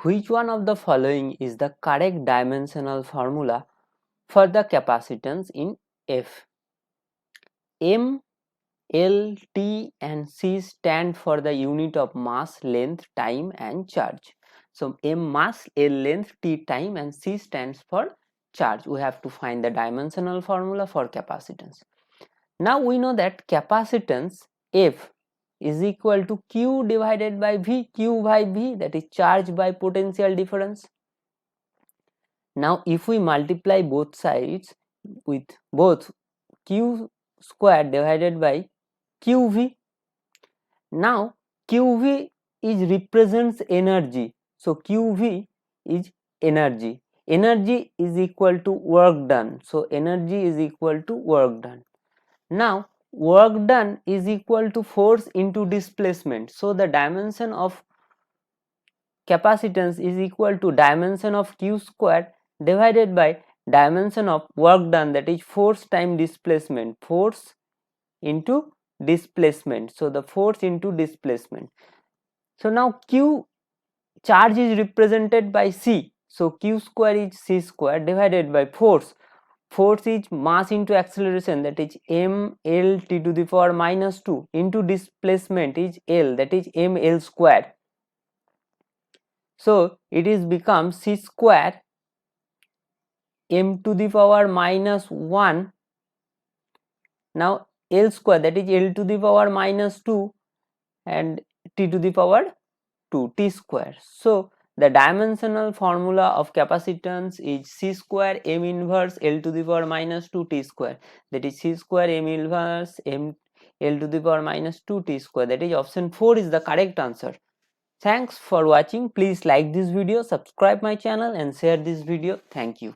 which one of the following is the correct dimensional formula for the capacitance in F? M, L, T and C stand for the unit of mass, length, time and charge. So M mass, L length, T time and C stands for charge. We have to find the dimensional formula for capacitance. Now we know that capacitance F is equal to Q divided by V, Q by V, that is charge by potential difference. Now if we multiply both sides with both Q square divided by QV, now QV is represents energy, so QV is energy. Energy is equal to work done, so energy is equal to work done. Now work done is equal to force into displacement, so the dimension of capacitance is equal to dimension of Q square divided by dimension of work done, that is force time displacement, force into displacement, so the force into displacement. So now Q charge is represented by C, so Q square is C square divided by force. Force is mass into acceleration, that is m L T to the power minus 2 into displacement is L, that is m L square. So it is become C square m to the power minus 1, now L square, that is L to the power minus 2 and T to the power 2, T square. So the dimensional formula of capacitance is C square m inverse L to the power minus 2 T square, that is C square m inverse m L to the power minus 2 T square, that is option 4 is the correct answer. Thanks for watching. Please like this video, subscribe my channel and share this video. Thank you.